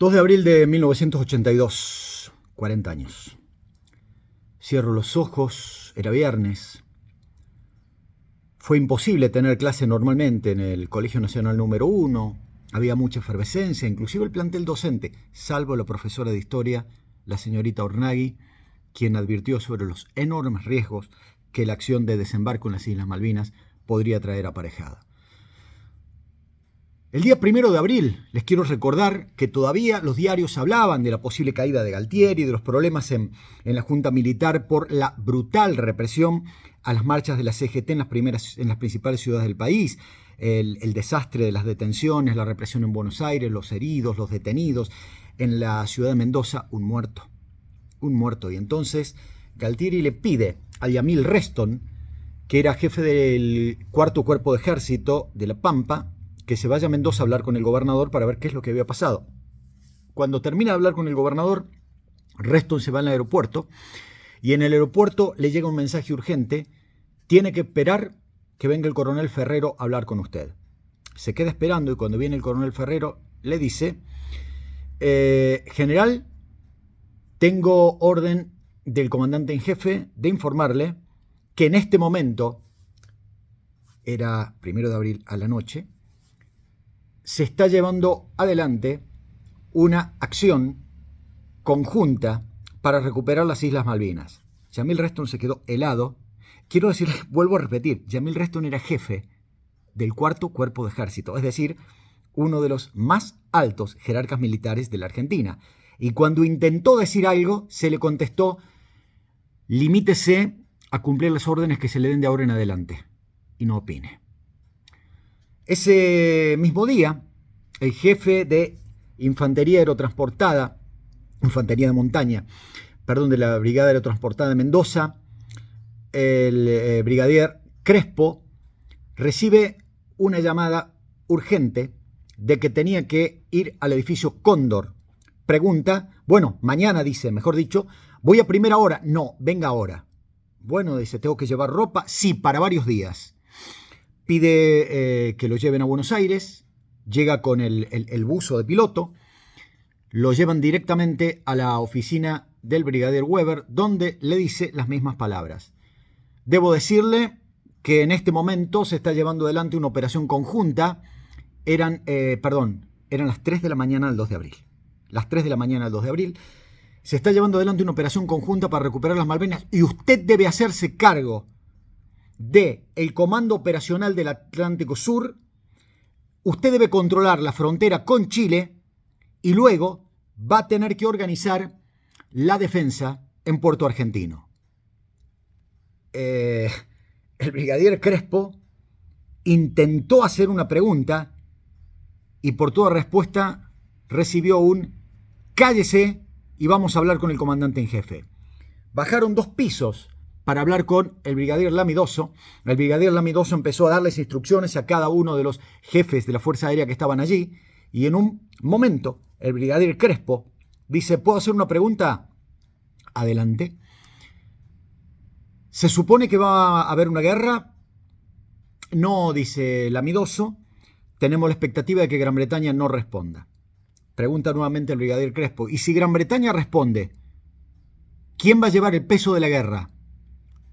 2 de abril de 1982, 40 años. Cierro los ojos, era viernes. Fue imposible tener clase normalmente en el Colegio Nacional número 1. Había mucha efervescencia, inclusive el plantel docente, salvo la profesora de historia, la señorita Ornagui, quien advirtió sobre los enormes riesgos que la acción de desembarco en las Islas Malvinas podría traer aparejada. El día 1 de abril, les quiero recordar que todavía los diarios hablaban de la posible caída de Galtieri y de los problemas en la Junta Militar por la brutal represión a las marchas de la CGT en las principales ciudades del país, el desastre de las detenciones, la represión en Buenos Aires, los heridos, los detenidos. En la ciudad de Mendoza, un muerto. Y entonces Galtieri le pide a Yamil Reston, que era jefe del 4º Cuerpo de Ejército de La Pampa, que se vaya a Mendoza a hablar con el gobernador para ver qué es lo que había pasado. Cuando termina de hablar con el gobernador, Reston se va al aeropuerto y en el aeropuerto le llega un mensaje urgente: tiene que esperar que venga el coronel Ferrero a hablar con usted. Se queda esperando y cuando viene el coronel Ferrero le dice: general, tengo orden del comandante en jefe de informarle que en este momento, era 1 de abril a la noche, se está llevando adelante una acción conjunta para recuperar las Islas Malvinas. Yamil Reston se quedó helado. Quiero decirles, vuelvo a repetir, Yamil Reston era jefe del 4º Cuerpo de Ejército, es decir, uno de los más altos jerarcas militares de la Argentina. Y cuando intentó decir algo, se le contestó: limítese a cumplir las órdenes que se le den de ahora en adelante y no opine. Ese mismo día, el jefe de Infantería Aerotransportada, Infantería de Montaña, de la Brigada Aerotransportada de Mendoza, el brigadier Crespo, recibe una llamada urgente de que tenía que ir al edificio Cóndor. Pregunta, mañana, dice, mejor dicho, voy a primera hora. No, venga ahora. Bueno, dice, ¿tengo que llevar ropa? Sí, para varios días. Pide que lo lleven a Buenos Aires, llega con el buzo de piloto, lo llevan directamente a la oficina del brigadier Weber, donde le dice las mismas palabras. Debo decirle que en este momento se está llevando adelante una operación conjunta. Eran las 3 de la mañana del 2 de abril. Las 3 de la mañana del 2 de abril. Se está llevando adelante una operación conjunta para recuperar las Malvinas y usted debe hacerse cargo del Comando Operacional del Atlántico Sur. Usted debe controlar la frontera con Chile y luego va a tener que organizar la defensa en Puerto Argentino. El brigadier Crespo intentó hacer una pregunta y por toda respuesta recibió un cállese y vamos a hablar con el comandante en jefe. Bajaron 2 pisos para hablar con el brigadier Lamidoso. El brigadier Lamidoso empezó a darles instrucciones a cada uno de los jefes de la Fuerza Aérea que estaban allí y en un momento el brigadier Crespo dice: ¿puedo hacer una pregunta? Adelante. ¿Se supone que va a haber una guerra? No, dice Lamidoso. Tenemos la expectativa de que Gran Bretaña no responda. Pregunta nuevamente el brigadier Crespo: ¿y si Gran Bretaña responde, quién va a llevar el peso de la guerra?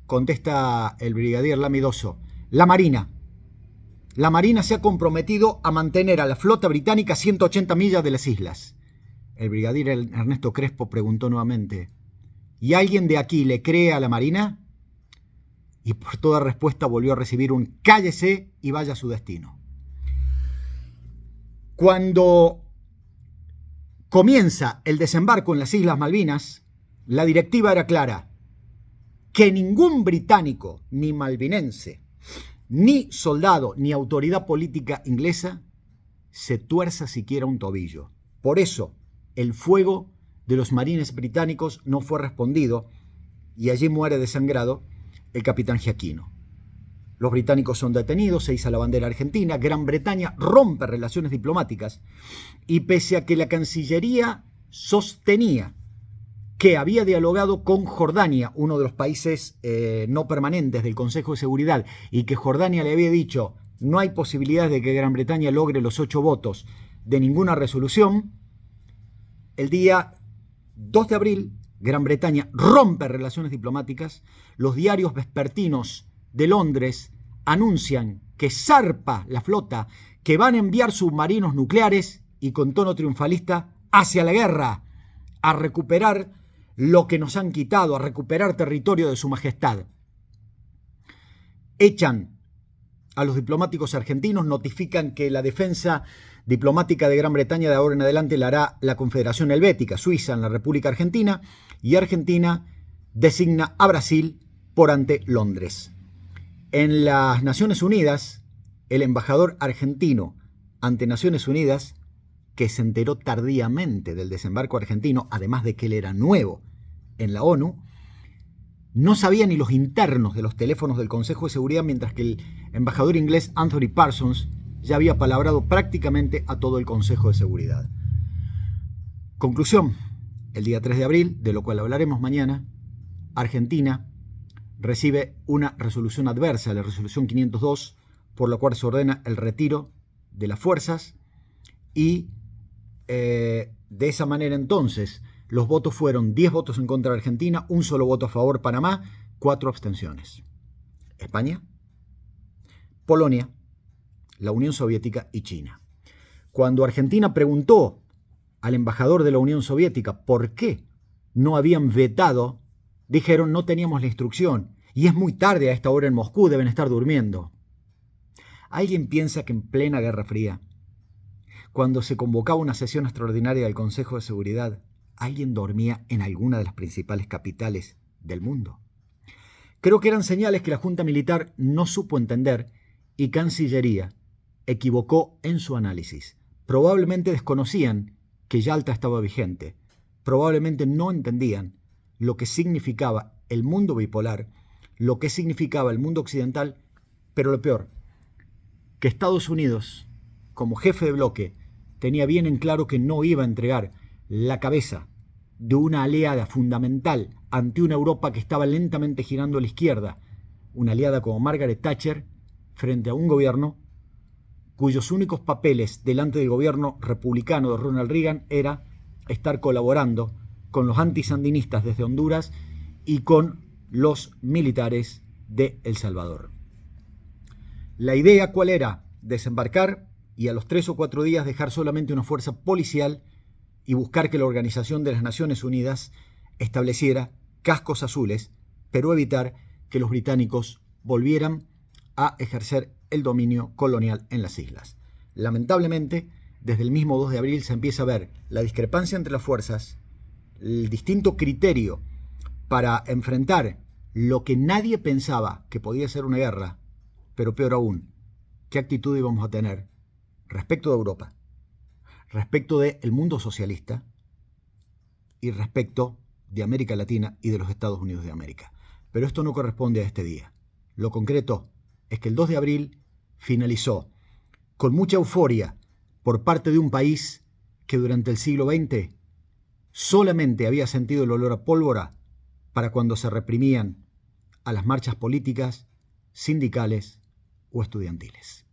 Contesta el brigadier Lamidoso: la Marina. La Marina se ha comprometido a mantener a la flota británica a 180 millas de las islas. El brigadier Ernesto Crespo preguntó nuevamente: ¿y alguien de aquí le cree a la Marina? Y por toda respuesta volvió a recibir un cállese y vaya a su destino. Cuando comienza el desembarco en las Islas Malvinas, la directiva era clara: que ningún británico, ni malvinense, ni soldado, ni autoridad política inglesa se tuerza siquiera un tobillo. Por eso, el fuego de los marines británicos no fue respondido y allí muere desangrado el capitán Giaquino. Los británicos son detenidos, se iza la bandera argentina, Gran Bretaña rompe relaciones diplomáticas y pese a que la Cancillería sostenía que había dialogado con Jordania, uno de los países no permanentes del Consejo de Seguridad, y que Jordania le había dicho: no hay posibilidad de que Gran Bretaña logre los 8 votos de ninguna resolución, el día 2 de abril, Gran Bretaña rompe relaciones diplomáticas. Los diarios vespertinos de Londres anuncian que zarpa la flota, que van a enviar submarinos nucleares y con tono triunfalista hacia la guerra, a recuperar lo que nos han quitado, a recuperar territorio de su majestad. Echan a los diplomáticos argentinos, notifican que la defensa diplomática de Gran Bretaña de ahora en adelante la hará la Confederación Helvética, Suiza en la República Argentina, y Argentina designa a Brasil por ante Londres. En las Naciones Unidas, el embajador argentino ante Naciones Unidas, que se enteró tardíamente del desembarco argentino, además de que él era nuevo en la ONU, no sabía ni los internos de los teléfonos del Consejo de Seguridad, mientras que el embajador inglés Anthony Parsons ya había palabrado prácticamente a todo el Consejo de Seguridad. Conclusión, el día 3 de abril, de lo cual hablaremos mañana, Argentina recibe una resolución adversa, la resolución 502, por la cual se ordena el retiro de las fuerzas y de esa manera entonces los votos fueron 10 votos en contra de Argentina, un solo voto a favor Panamá, 4 abstenciones. España, Polonia, la Unión Soviética y China. Cuando Argentina preguntó al embajador de la Unión Soviética por qué no habían vetado, dijeron no teníamos la instrucción y es muy tarde a esta hora en Moscú, deben estar durmiendo. ¿Alguien piensa que en plena Guerra Fría, cuando se convocaba una sesión extraordinaria del Consejo de Seguridad, alguien dormía en alguna de las principales capitales del mundo? Creo que eran señales que la Junta Militar no supo entender y Cancillería equivocó en su análisis. Probablemente desconocían que Yalta estaba vigente. Probablemente no entendían lo que significaba el mundo bipolar, lo que significaba el mundo occidental, pero lo peor, que Estados Unidos, como jefe de bloque, tenía bien en claro que no iba a entregar la cabeza de una aliada fundamental ante una Europa que estaba lentamente girando a la izquierda, una aliada como Margaret Thatcher, frente a un gobierno cuyos únicos papeles delante del gobierno republicano de Ronald Reagan era estar colaborando con los antisandinistas desde Honduras y con los militares de El Salvador. La idea, ¿cuál era? Desembarcar y a los 3 o 4 días dejar solamente una fuerza policial y buscar que la Organización de las Naciones Unidas estableciera cascos azules, pero evitar que los británicos volvieran a ejercer el dominio colonial en las islas. Lamentablemente, desde el mismo 2 de abril se empieza a ver la discrepancia entre las fuerzas, el distinto criterio para enfrentar lo que nadie pensaba que podía ser una guerra, pero peor aún, qué actitud íbamos a tener respecto de Europa, respecto del mundo socialista y respecto de América Latina y de los Estados Unidos de América. Pero esto no corresponde a este día. Lo concreto es que el 2 de abril finalizó con mucha euforia por parte de un país que durante el siglo XX solamente había sentido el olor a pólvora para cuando se reprimían a las marchas políticas, sindicales o estudiantiles.